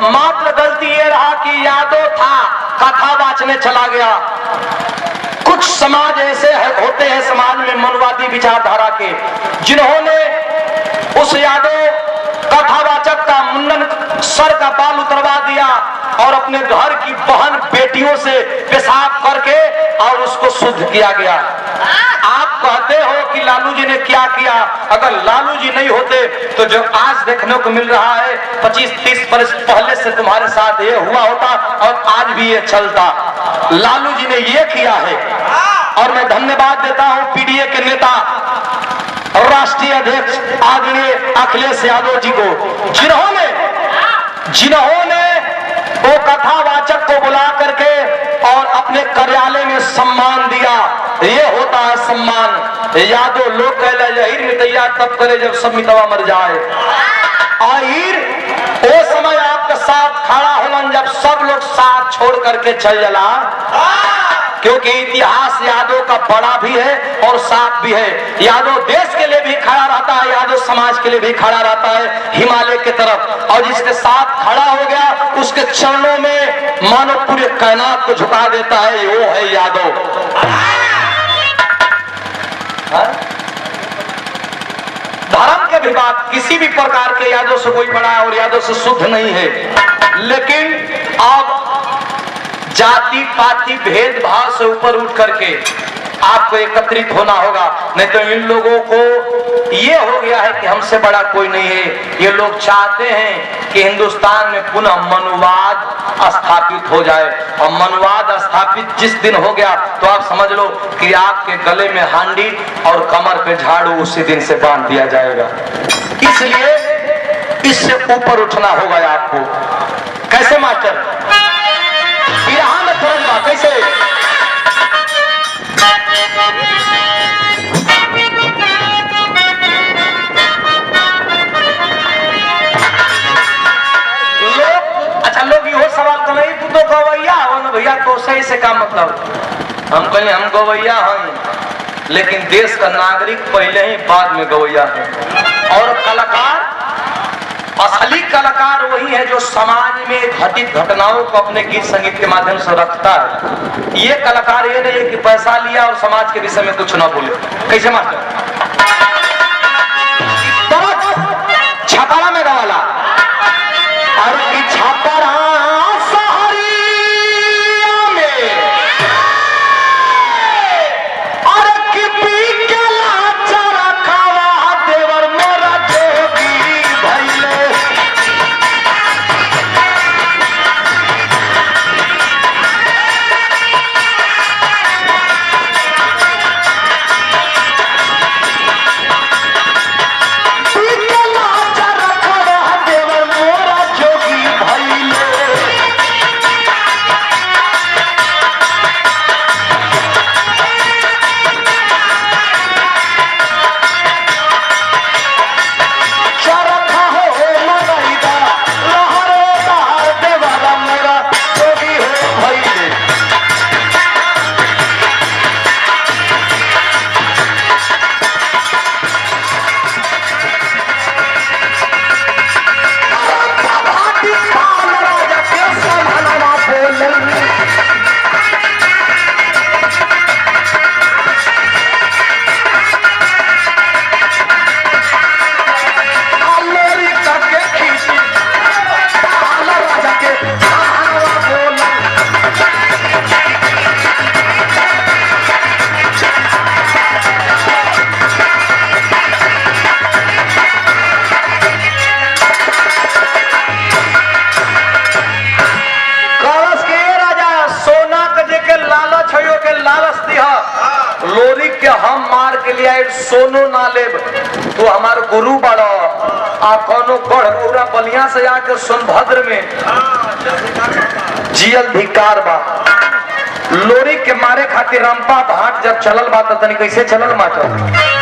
मात्र गलती ये रहा कि यादव था कथा वाचने चला गया। कुछ समाज ऐसे होते हैं समाज में मनुवादी विचारधारा के, जिन्होंने उस यादव कथावाचक का मुंडन सर का बाल उतरवा दिया और अपने घर की बहन बेटियों से पेशाब करके और उसको शुद्ध किया गया। आप कहते हो कि लालू जी ने क्या किया, अगर लालू जी नहीं होते तो जो आज देखने को मिल रहा है 25-30 वर्ष पहले से तुम्हारे साथ ये हुआ होता और आज भी ये चलता। लालू जी ने ये किया है और मैं धन्यवाद देता हूं पीडीए के नेता और राष्ट्रीय अध्यक्ष आदरणीय अखिलेश यादव जी को, जिन्होंने वो कथावाचक को बुला करके और अपने कार्यालय में सम्मान दिया। ये होता है सम्मान। यादव लोग कहला यही मितैया तब करे जब सब मितवा मर जाए। आहिर वो समय आपके साथ खड़ा होलन जब सब लोग साथ छोड़ करके चल जला, क्योंकि इतिहास यादव का बड़ा भी है और साथ भी है। यादव देश के लिए भी खड़ा रहता है, यादव समाज के लिए भी खड़ा रहता है हिमालय की तरफ, और जिसके साथ खड़ा हो गया उसके चरणों में मानो पूरे कायनात को झुका देता है, वो है यादव। धर्म के भी बात किसी भी प्रकार के यादव से कोई बड़ा और यादव से शुद्ध नहीं है, लेकिन अब जाति पाति भेदभाव से ऊपर उठ करके आपको एकत्रित होना होगा। नहीं तो इन लोगों को ये हो गया है कि हमसे बड़ा कोई नहीं है। ये लोग चाहते हैं कि हिंदुस्तान में पुनः मनुवाद स्थापित हो जाए, और मनुवाद स्थापित जिस दिन हो गया तो आप समझ लो कि आपके गले में हांडी और कमर पे झाड़ू उसी दिन से बांध दिया जाएगा। इसलिए इससे ऊपर उठना होगा आपको। कैसे मास्टर? बिरहा में तुरंत कैसे? लोग यो सवाल कर रहे तू तो गवैया हो ना भैया, तो सही से का मतलब? हम कहें हम गवैया हैं, लेकिन देश का नागरिक पहले ही बाद में गवैया है। और कलाकार, असली कलाकार वही है जो समाज में घटित घटनाओं को अपने गीत संगीत के माध्यम से रखता है। ये कलाकार ये नहीं है कि पैसा लिया और समाज के विषय में कुछ ना बोले। कैसे मास्टर? छपारा में गवाला और छापरा लोरी के हम मार के लिए सोनो ना लेब तो हमारे गुरु बड़ा आ कोनो गढ़ बलिया से आके सोनभद्र में जियल धिकार बा। लोरी के मारे खातिर रंपा भाट जब चलल बा तनी कैसे चलल मास्टर?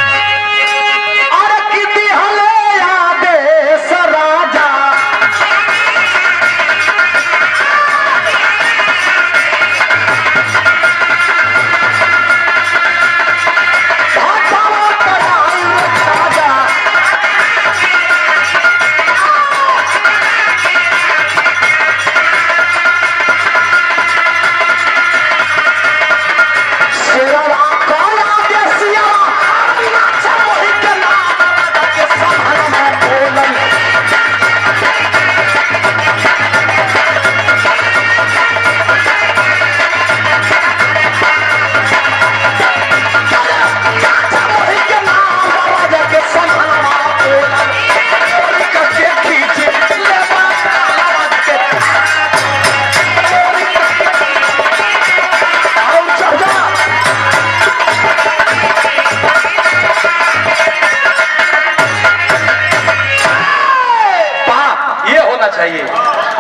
चाहिए।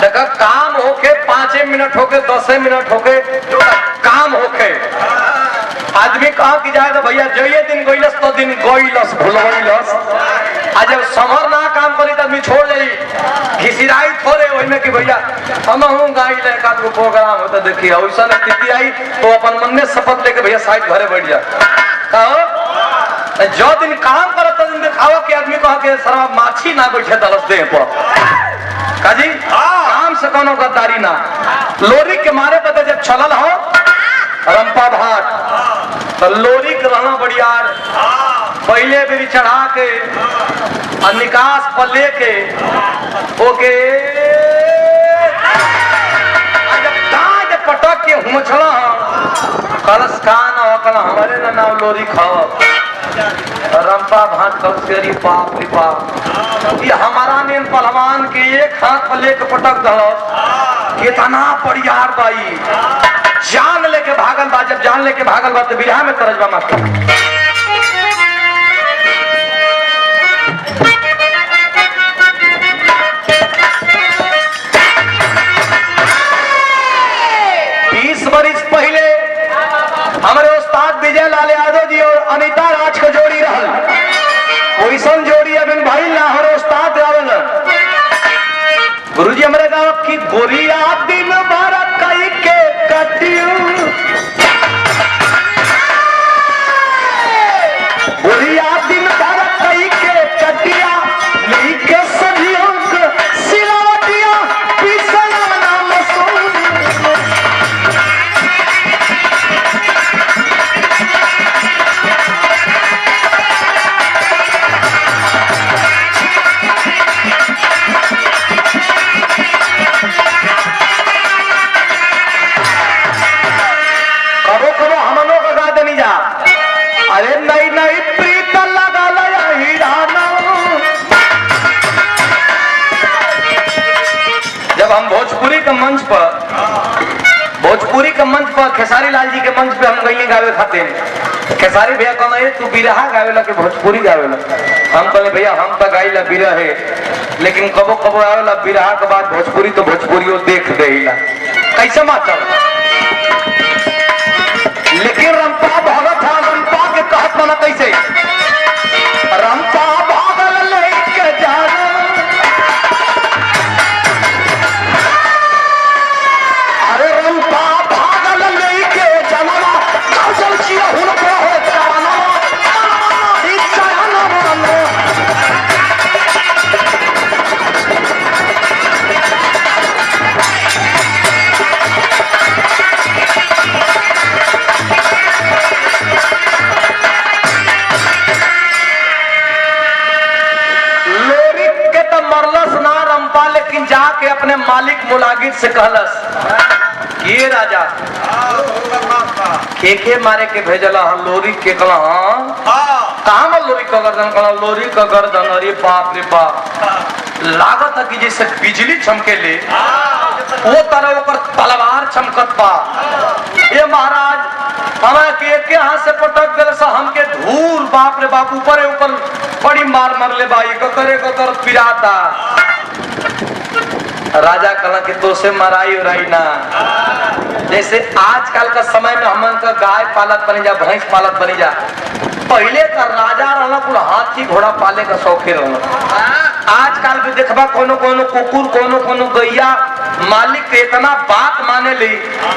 देखा काम होके 5 मिनट होके 10 मिनट होके काम होके आदमी कहा कि जाए तो भैया जइए दिन गइलस तो दिन गइलस भूलस आज जब समर ना काम करी तो आदमी छोड़ जाई घिसिराई थोड़े वही में कि भैया हम हूँ गाई ले का प्रोग्राम होता देखिए वैसा स्थिति आई तो अपन मन में शपथ लेके भैया साइड घरे बैठ जा कहो जो दिन काम करत दिन दिखावा कि आदमी कहा कि सारा माछी ना बैठे दलस दे पर काजी काम से कोनो गद्दारी ना लोरी के मारे पता जब चलल हो रंपा भाट तो लोरी के रहना बढ़ियार पहले भी चढ़ा के और निकास पर लेके ओके जब पटक के हुमछला कलश खान और हमारे ना नाम लोरी खाओ रंपा भाट कलशरी पाप रे पाप ये हमारा ने पहलवान के एक हाथ पर लेके पटक दो कितना बढ़ियार बाई जान लेके भागल बा जब जान लेके भागल बा तो बिरहा में तरजबा मास्टर बरिस पहले हमारे उस्ताद विजय लाल यादव जी और अनिता राज को जोड़ी रहल वैसन जोड़ी अबिन भाई लाहौर उस्ताद रावल गुरुजी हमारे गांव की गोरिया दिन भर कई के कटियो गोरिया दिन भर कई के कटिया लेके सदियों को सिलावटिया पिसला नाम सुन अरे नई नई प्रीत लगा लया हीराना जब हम भोजपुरी के मंच पर खेसारी लाल जी के मंच पे हम गई गावे खाते खेसारी भैया कहना तू बिरहा गावेला के भोजपुरी गावेला हम कहले भैया हम तो गाइला बिरह है लेकिन कबो कबो आवेला बिरहा के बाद भोजपुरी तो भोजपुरी देख देला कैसे मास्टर लेकिन रंपा भगत था रंपा के कहत माना कैसे रंपा भागल लेके जाना अरे रंपा भागल लेके जाना कौशल चिया हुन को हो जाना इच्छा ना मानो लेकिन जाके अपने मालिक मुलागिर से कहलस ये राजा के मारे के भेजला हम लोरी के कहला कहां में लोरी का गर्दन कहला लोरी का गर्दन अरे बाप रे बाप लागत है कि जैसे बिजली चमके ले वो तरह ऊपर तलवार चमकत बा ये महाराज हमें के हाथ से पटक दिल सा हमके धूल बाप रे बाप ऊपर ऊपर बड़ी मार मर ले बाई ककरे ककर पिराता राजा कला के तो से मराई उराई ना जैसे आजकल का समय में हमन का गाय पालत बनी जा भैंस पालत बनी जा पहले का राजा रहना कुल हाथी घोड़ा पाले का शौके रहना आजकल भी देखबा कोनो कोनो कुकुर कोनो कोनो गैया मालिक के इतना बात माने ली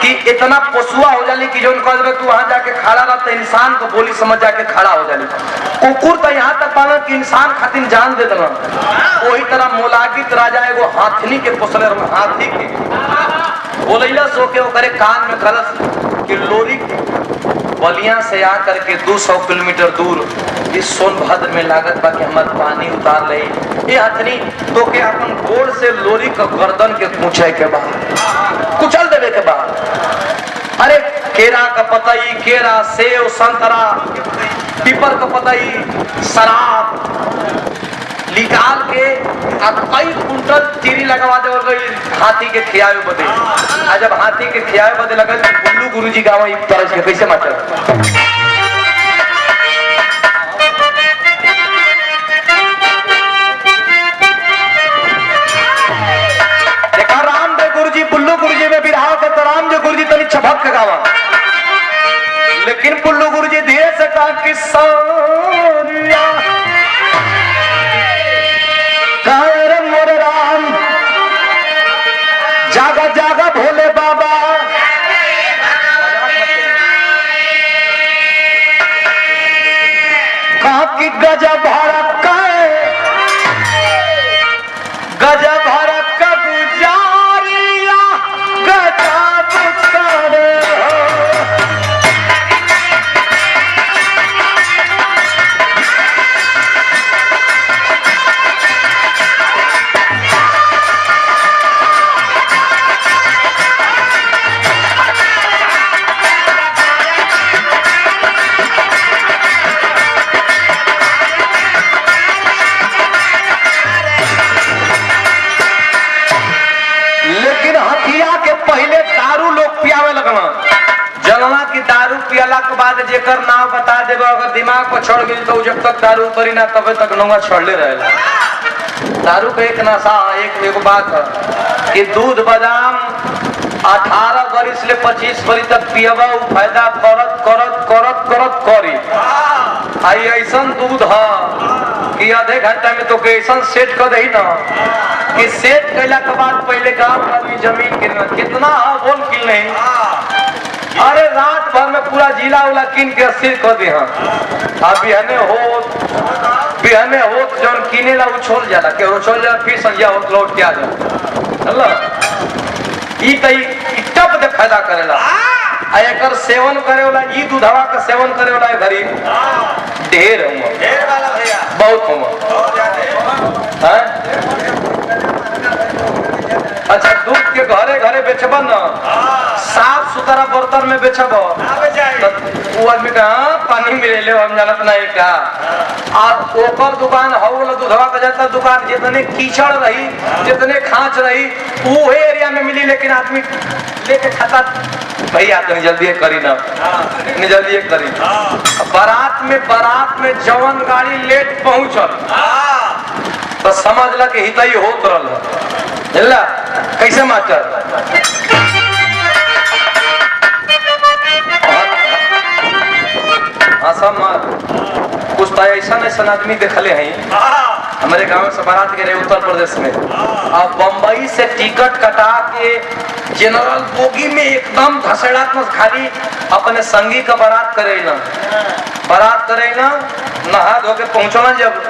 कि इतना पशुआ हो जाली कि जो कह तू वहां जाके खड़ा रहता इंसान को बोली समझ जाके खड़ा हो जाली कुकुर तो यहाँ तक पालन कि इंसान खातिर जान दे देना वही तरह मोलागित राजा एगो हाथनी के पोसले हाथी के बोलैला सो के ओकरे कान में कलश कि लोरी बलिया से आकर के 200 किलोमीटर दूर इस सोनभद्र में लागत बा कि हमर पानी उतार ले ये हथनी तो के अपन गोड़ से लोरी का गर्दन के पूछे के बाद कुचल देवे के बाद अरे केरा का पतई केरा सेव संतरा पीपर का पतई शराब निकाल के कई कुंटल चीरी लगवा दे गई हाथी के खियावे बदे जब हाथी के खियावे बदे लगल बुल्लू गुरुजी गाँव तरह से कैसे मास्टर सारिया कायर मोर राम जागा जागा भोले बाबा कहा कि गजब भारत का गजब भारत का गुजारिया गजब करे पियला के बाद जेकर नाम बता देबो अगर दिमाग पर छोड़ गई तो जब तक दारू उतरी ना तबे तक नौवा छोड़ले रहेला। दारू के एक नशा एक बात है कि दूध बादाम 18 बरिस ले 25 बरिस तक पियबा उ फायदा करत करत करत करत करी आई ऐसन दूध है कि आधे घंटा में तो कैसन सेट कर दही ना कि सेट कैला के बाद पहले गांव आदमी जमीन कितना कितना बोल किल नहीं अरे रात भर में पूरा जिला उला किन के अस्थिर कर दी हाँ बिहने हो जौन किने ला उछोल जाला के उछोल जाला फिर संज्ञा हो लौट के आ जाला ई तई टप दे फायदा करेला आ एकर सेवन करे वाला ई दूधवा का सेवन करे वाला घरी ढेर वाला भैया बहुत हैं अच्छा दूध के घरे घरे बेचबा ना साफ सुथरा बर्तन में बेचब वो आदमी का पानी मिले ले हम जानत नहीं का और ओकर दुकान हौला दूधवा का जाता दुकान जितने कीचड़ रही जितने खांच रही वो एरिया में मिली लेकिन आदमी लेके खाता भैया तो जल्दी करी ना जल्दी करी बारात में जवन गाड़ी लेट पहुंचल तो समझ ला कि हितई होत रहल कैसे मास्टर कुछ तो ऐसा आदमी देखले हैं हमारे गांव से बारात गए उत्तर प्रदेश में और बम्बई से टिकट कटा के जनरल बोगी में एकदम धसेड़ात्मक खाली अपने संगी का बारात करे ना नहा धो के पहुंचना जब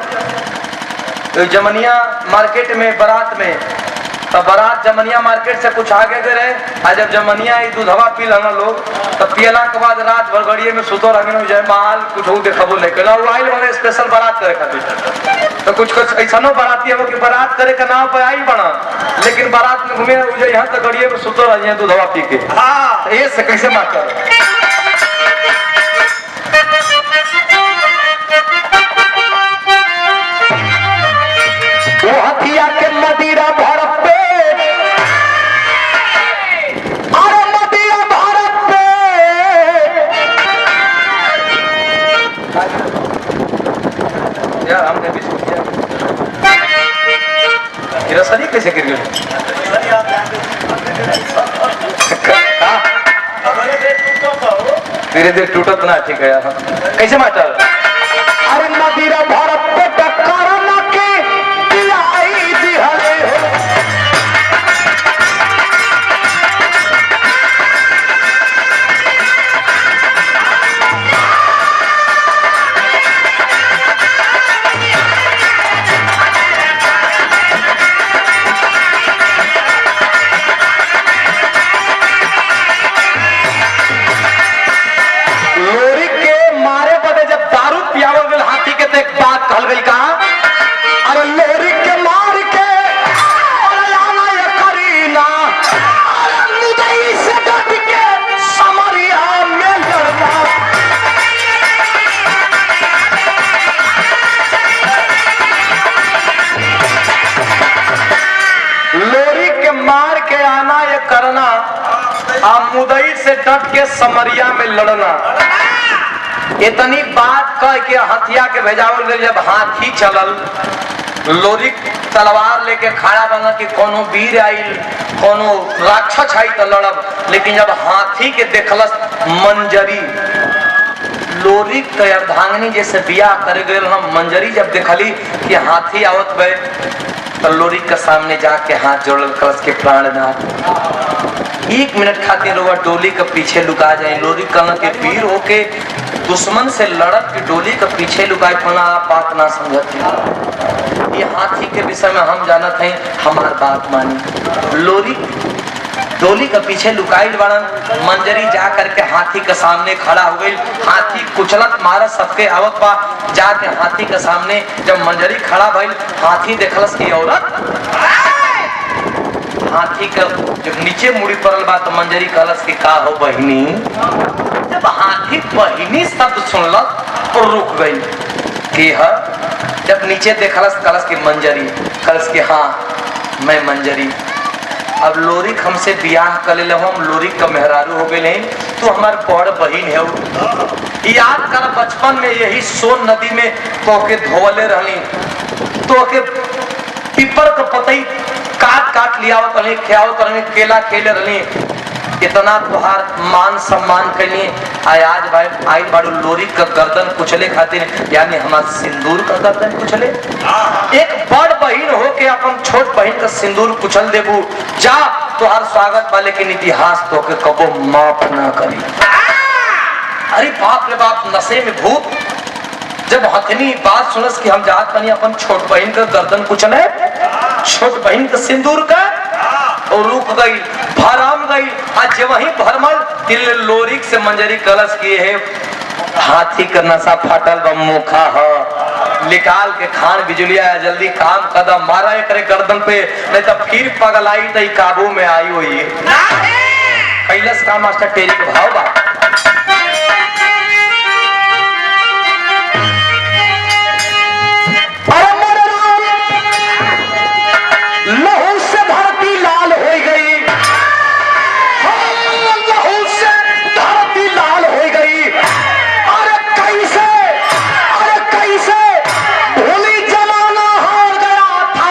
तो जमनिया मार्केट में बारात में तो बारात जमनिया मार्केट से कुछ आगे गए रहे और जब जमनिया दूधवा पी लगा लोग तो पियला के बाद रात भर गड़िए में सुतो रखे जय माल कुछ देखबो नहीं कला आइल वाले स्पेशल बारात करे खातिर तो कुछ ऐसा बाराती है कि बारात करे का नाम पे आई बना लेकिन बारात में घूमे यहाँ तक गड़िए में सुतो रहे दूधवा पी के तो ये से कैसे मास्टर वो हथिया के मदिरा भर यार हमने भी सोचा सरी कैसे गिर गई धीरे धीरे टूटत ना ठीक है यार कैसे मास्टर अरे मदिरा भारत पे टक्कर ना के दिलाई दिहले मुदई से डट के समरिया में लड़ना इतनी बात कह के हथिया के भेजावल जब हाथी चलल लोरी तलवार लेके खड़ा बना कि कोनो वीर आइल कोनो राक्षस आई तो लड़ब लेकिन जब हाथी के देखलस मंजरी लोरी के अर्धांगिनी जैसे बियाह कर गए हम मंजरी जब देखली कि हाथी आवत बे तो लोरी के सामने जाके हाथ जोड़ल कलश के प्राणनाथ 1 मिनट खातिर वो डोली के पीछे लुका जाए। लोरी कहना के वीर होके दुश्मन से लड़त की डोली के पीछे लुकाए फला बात ना समझत। ये हाथी के विषय में हम जानत हैं, हमार बात मानी। लोरी डोली के पीछे लुकाई बड़न, मंजरी जा करके हाथी के सामने खड़ा हो गई। हाथी कुचलत मारत सबके आवत बा, जाके हाथी के सामने जब मंजरी खड़ा भइल, हाथी देखलस की औरत हाथी के जब नीचे मुड़ी पड़ल बा तो मंजरी कहलस कि का हो बहिनी। जब हाथी बहिनी शब्द सुनलक तो रुक गई कि है। जब नीचे देखलस कलस की मंजरी, कलस की हाँ मैं मंजरी। अब लोरी हमसे बियाह कर ले हम लोरी का मेहरारू हो गए, तो हमार बड़ बहिन है। याद कर बचपन में यही सोन नदी में तोके धोवले रहनी, तोके पीपर के पतई काट काट लिया खियावत रहनी, केला खेले रहनी, इतना तुहार मान सम्मान कैली। आज भाई आई बाड़ू लोरी का गर्दन कुचले खातिर, यानी हमार सिंदूर का गर्दन कुचले। एक बड़ बहिन हो के अपन छोट बहिन का सिंदूर कुचल देबू, जा तुहार स्वागत बा, लेकिन इतिहास तो के कबो माफ ना करी। अरे बाप रे बाप, नशे में भूत जब हथनी बात सुनस कि हम जात बनी अपन छोट बहिन का गर्दन कुचले, छोट बहिन का सिंदूर का, और रुक गई, भरम गई। आज वही भरमल दिल लोरी से मंजरी कलश किए है, हाथी का नशा फाटल बा मुखा है, निकाल के खान बिजुलिया जल्दी काम कदम मारा करे गर्दन पे, नहीं तो फिर पगलाई तो काबू में आई हुई है। कैलाश का मास्टर तेरी के भाव बा। लहू से धरती लाल हो गई, लहू से धरती लाल हो गई। अरे कैसे भूली जमाना हार गया था।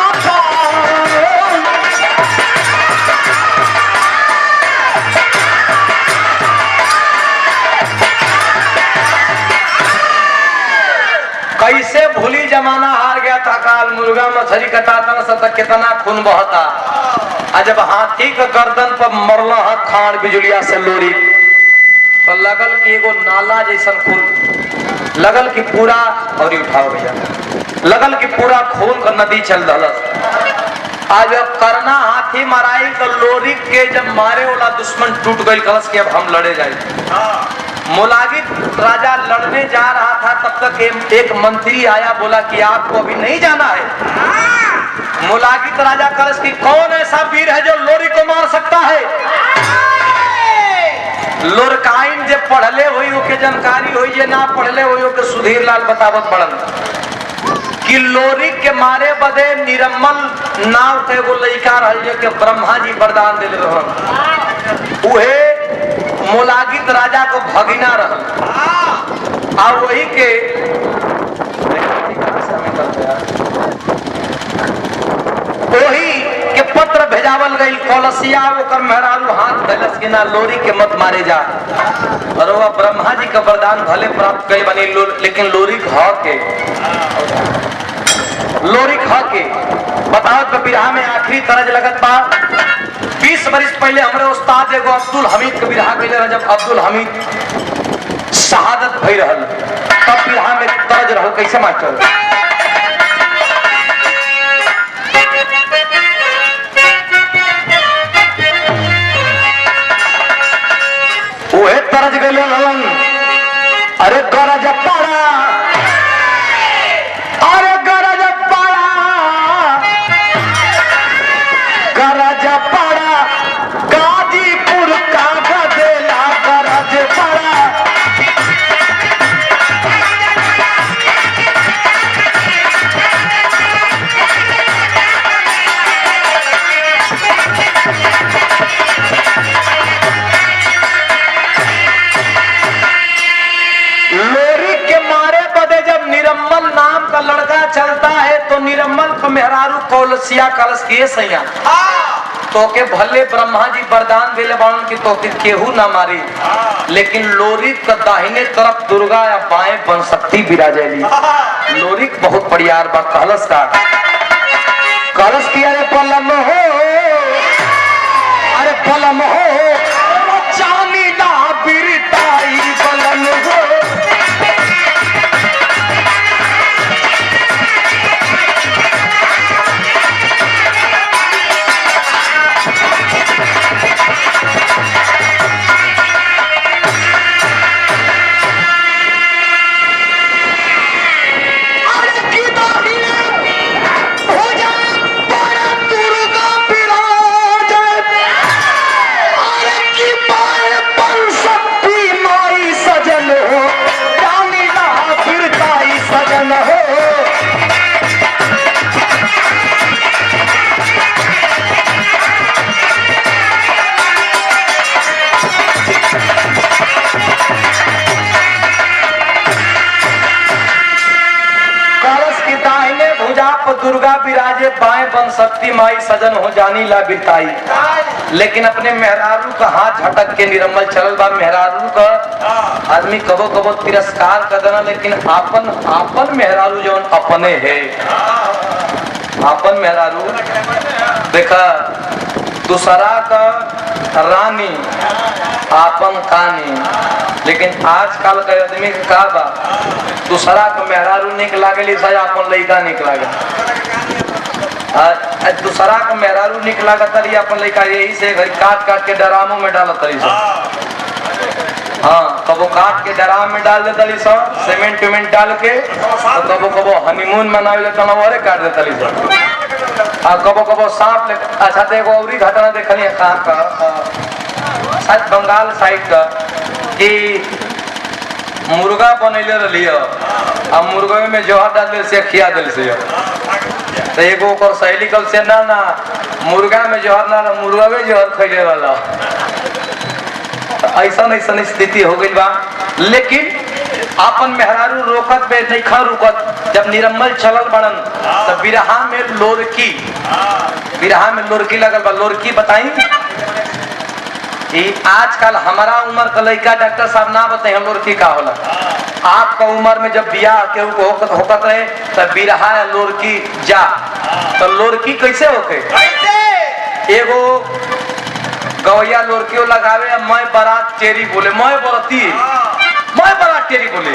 कैसे भूली जमाना हार गया था, काल मुर्गा मछली कटाता सतक कितना खून बहता। जब हाथी का गर्दन पर मरला है खान बिजुलिया से लोरी, तो लगल कि एगो नाला जैसा खून, लगल कि पूरा और उठाओ भैया, लगल कि पूरा खून का नदी चल रहा। आज अब करना हाथी मराई तो लोरी के जब मारे वाला दुश्मन टूट गई, कलश के अब हम लड़े जाए। मुलागित राजा लड़ने जा रहा था, तब तक एक मंत्री आया, बोला कि आपको अभी नहीं जाना है। मुलागित राजा कलश की कौन ऐसा वीर है जो लोरी को मार सकता है। लोरकाइन जे पढ़ले हुई के जानकारी हुई, जे ना पढ़ले हुई के सुधीर लाल बतावत पड़न कि लोरी के मारे बदे निरम्मल नाव के एगो लड़का रहे के ब्रह्मा जी वरदान दिले रहन। उहे मुलागित राजा को भगिना रहल, और वही के वही के पत्र भेजावल गई कलसिया, ओकर मेहरारू हाथ धैलस कि ना लोरी के मत मारे जा। और वह ब्रह्मा जी का वरदान भले प्राप्त कई बनी, लेकिन लोरी खा के बताओ तो बिरहा में आखिरी तरज लगत बा। 20 वर्ष पहले हमारे उस्ताद एगो अब्दुल हमीद के बिरहा कैले, जब अब्दुल हमीद शहादत भई रहल, तब बिरहा में तरज रहल कैसे मास्टर। ओहे तरज गए रहलन, अरे गरज पड़ा, अरे गरज पड़ा, गरज पड़ा, गाजीपुर का गदेला गरज पड़ा। लड़का चलता है तो निरम्मल को मेहरारू कौलसिया कलश किए सैया, तो तोके भले ब्रह्मा जी वरदान दिले बावन कि तोके केहू ना मारी, लेकिन लोरिक का दाहिने तरफ दुर्गा या बाएं बन शक्ति विराजेली। लोरिक बहुत बढ़ियार बा। कहलस का कहलस किया रे पलम हो, अरे पलम हो चांदी दा बिरताई पलम हो। दुर्गा विराजे बाएं बन शक्ति माई सजन हो जानी ला बिरताई। लेकिन अपने मेहरारू का हाथ झटक के निरम्मल चलल बा। मेहरारू का आदमी कबो कबो तिरस्कार कर देना, लेकिन आपन आपन मेहरारू जौन अपने है, आपन मेहरारू देखा दूसरा का रानी आपन कानी। लेकिन आजकल के आदमी का बा दूसरा का मेहरारू निक लागेली सजा अपन लइका निक लागे। दूसरा का मेहरारू निक लागत रही अपन लइका, यही से घर काट काट के डरामों में डालत रही सब। हाँ, कबो काट के डराम में डाल देता ली सब सीमेंट विमेंट डाल के, तो कबो कबो हनीमून मनावे लेता ना काट देता ली सब। कबो कबो सांप ले। अच्छा तो एगो औरी घटना देखली है कहाँ का, शायद बंगाल साइड का, कि मुर्गा बनैले रही आ मुर्गा में जहर डाल दे से खिया दिल से। तो एगो ओकर सहेली कल से ना ना मुर्गा में जहर ना मुर्गा में जहर खैले वाला। ऐसा ऐसा स्थिति हो गई बा। लेकिन आपन मेहरारू रोकत पे नहीं खा रुकत। जब निरम्मल चलल बड़न तब बिरहा में लोरकी, बिरहा में लोरकी लगल बा। लोरकी बताई कि आजकल हमारा उम्र का लड़का डॉक्टर साहब ना बताए हम लोरकी का होला। आपका उम्र में जब बियाह के होकत रहे तब बिरहा या लोरकी जा, तो लोरकी कैसे होके? एगो गवैया लोरकियों लगावे, मैं बारात चेरी बोले, मैं बरती मैं बारात चेरी बोले।